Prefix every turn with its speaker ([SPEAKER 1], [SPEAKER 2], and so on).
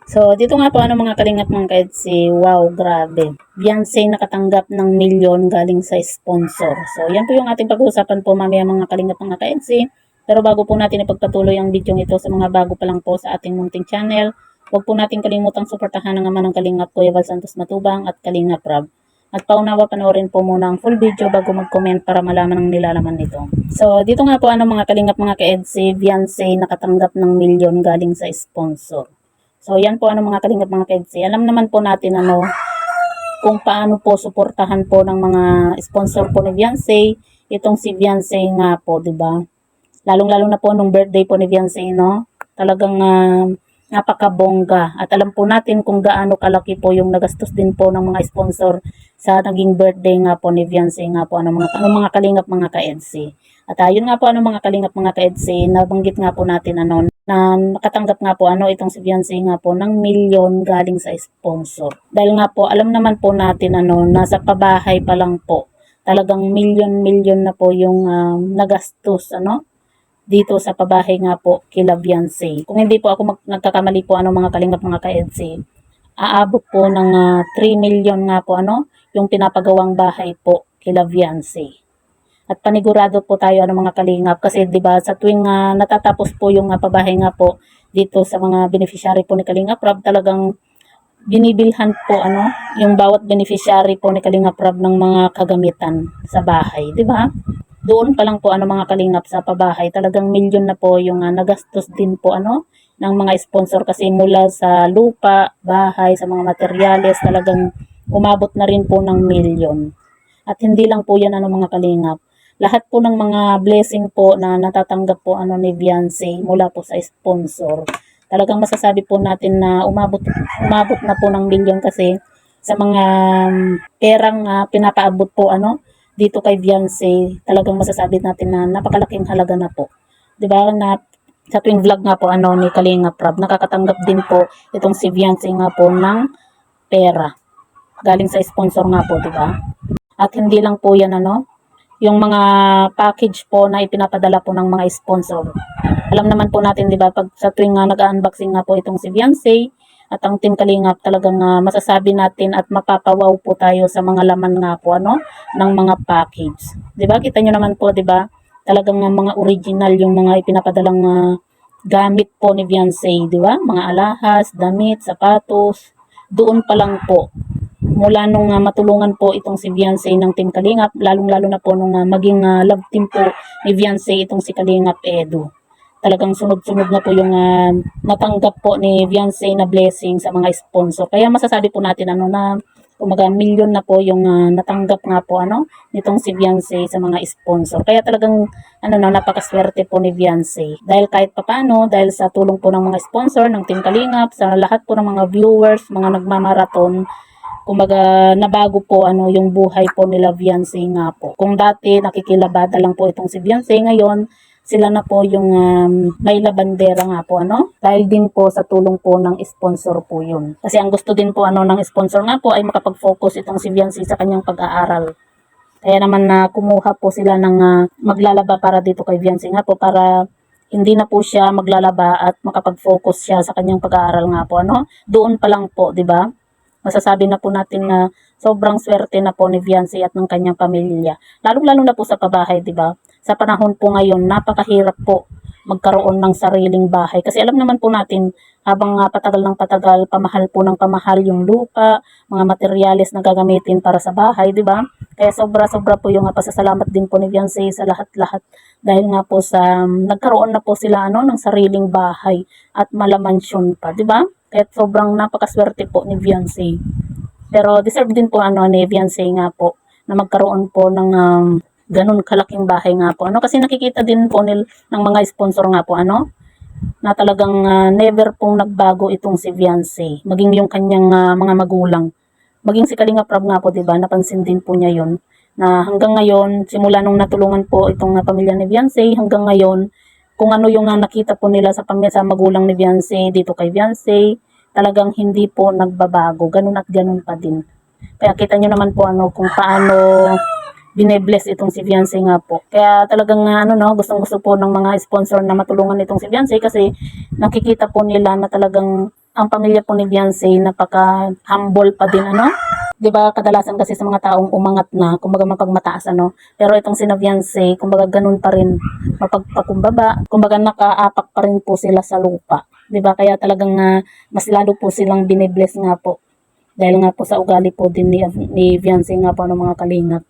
[SPEAKER 1] So, dito nga po mga kalingap mga kaedsi, wow, grabe. Beyonce nakatanggap ng milyon galing sa sponsor. So, yan po yung ating pag-uusapan po mamaya mga kalingap mga kaedsi. Pero bago po natin ipagpatuloy ang video ito sa mga bago pa lang po sa ating munting channel, huwag po natin kalimutang suportahan ang ama ng kalingap Kuya Val Santos Matubang at Kalingap Rob. At paunawa panoorin po muna ang full video bago mag-comment para malaman ang nilalaman nito. So, dito nga po mga kalingap mga kaedsi, Beyonce nakatanggap ng milyon galing sa sponsor. So, yan po mga kalingap mga kaedsi. Alam naman po natin kung paano po suportahan po ng mga sponsor po ni Beyonce, itong si Beyonce nga po, 'di ba? Lalong-lalo na po nung birthday po ni Beyonce, no? Talagang napakabongga. At alam po natin kung gaano kalaki po yung nagastos din po ng mga sponsor sa naging birthday nga po ni Beyonce nga po mga kalingap mga kaedsi. At yun nga po mga kalingap mga kaedsi, nabanggit nga po natin na nakatanggap nga po itong si Beyonce nga po ng milyon galing sa sponsor. Dahil nga po alam naman po natin nasa pabahay pa lang po talagang milyon-milyon na po yung nagastos dito sa pabahay nga po kila Beyonce. Kung hindi po ako nagkakamali po mga kalingap mga kaedsi, aabot po ng 3 million nga po yung pinapagawang bahay po kila Beyonce. At panigurado po tayo mga kalingap kasi 'di ba sa tuwing natatapos po yung pabahay nga po dito sa mga beneficiary po ni Kalingap Rob, talagang binibilhan po yung bawat beneficiary po ni Kalingap Rob ng mga kagamitan sa bahay, 'di ba? Doon pa lang po mga kalingap sa pabahay, talagang milyon na po yung nagastos din po ng mga sponsor kasi mula sa lupa, bahay, sa mga materyales, talagang umabot na rin po ng milyon. At hindi lang po yan mga kalingap. Lahat po ng mga blessing po na natatanggap po ni Beyonce mula po sa sponsor. Talagang masasabi po natin na umabot na po ng milyon kasi sa mga perang pinapaabot po dito kay Beyonce, talagang masasabi natin na napakalaking halaga na po. 'Di ba? Na sa tuwing vlog nga po ni Kalingap Rob, nakakatanggap din po itong si Beyonce nga po ng pera galing sa sponsor nga po, 'di ba? At hindi lang po 'yan yung mga package po na ipinapadala po ng mga sponsor. Alam naman po natin 'di ba pag sa tuwing nag-unboxing nga po itong si Beyonce at ang Team Kalingap, talagang masasabi natin at mapapawaw po tayo sa mga laman nga po ng mga package. 'Di ba? Kita nyo naman po 'di ba? Talagang mga original yung mga ipinapadalang gamit po ni Beyonce, 'di ba? Mga alahas, damit, sapatos. Doon pa lang po mula nung matulungan po itong si Beyonce ng Team Kalingap, lalong-lalo na po nung maging love team po ni Beyonce itong si Kalingap Edu. Talagang sunod-sunod na po yung natanggap po ni Beyonce na blessing sa mga sponsor. Kaya masasabi po natin na kumaga milyon na po yung natanggap nga po nitong si Beyonce sa mga sponsor. Kaya talagang napakaswerte po ni Beyonce. Dahil kahit papano, dahil sa tulong po ng mga sponsor ng Team Kalingap, sa lahat po ng mga viewers, mga nagmamaraton, kumbaga nabago po yung buhay po nila Beyonce nga po. Kung dati nakikilabada lang po itong si Beyonce, ngayon sila na po yung may labandera nga po dahil din po sa tulong po ng sponsor po yun. Kasi ang gusto din po ng sponsor nga po ay makapag-focus itong si Beyonce sa kanyang pag-aaral. Kaya naman kumuha po sila ng maglalaba para dito kay Beyonce nga po, para hindi na po siya maglalaba at makapag-focus siya sa kanyang pag-aaral nga po Doon pa lang po, 'di ba? Masasabi na po natin na sobrang swerte na po ni Beyonce at ng kanyang pamilya. Lalong-lalo na po sa pabahay, 'di ba? Sa panahon po ngayon, napakahirap po magkaroon ng sariling bahay. Kasi alam naman po natin, habang patagal ng patagal, pamahal po ng pamahal yung lupa, mga materyales na gagamitin para sa bahay, 'di ba? Kaya sobra-sobra po yung pasasalamat din po ni Beyonce sa lahat-lahat dahil nga po sa nagkaroon na po sila ng sariling bahay at malamansyon pa, 'di ba? Kaya sobrang napakaswerte po ni Beyonce. Pero deserve din po ni Beyonce nga po na magkaroon po ng ganun kalaking bahay nga po. Kasi nakikita din po ng mga sponsor nga po na talagang never pong nagbago itong si Beyonce. Maging yung kanyang mga magulang. Maging si Kalingap Rob nga po, 'di ba? Napansin din po niya 'yon. Na hanggang ngayon, simula nung natulungan po itong pamilya ni Beyonce, hanggang ngayon, kung ano yung nakita po nila sa magulang ni Beyonce dito kay Beyonce, talagang hindi po nagbabago. Ganun at ganun pa din. Kaya kita nyo naman po kung paano binebless itong si Beyonce nga po. Kaya talagang gustong-gusto po ng mga sponsor na matulungan itong si Beyonce kasi nakikita po nila na talagang ang pamilya po ni Beyonce napaka-humble pa din, ano? 'Di ba kadalasan kasi sa mga taong umangat na, kumbaga mapagmataas, ano? Pero itong sina Beyonce, kumbaga ganun pa rin, mapagpakumbaba, kumbaga nakaapak pa rin po sila sa lupa. 'Di ba? Kaya talagang mas lalo po silang binibless nga po. Dahil nga po sa ugali po din ni Beyonce nga po ng mga kalingap.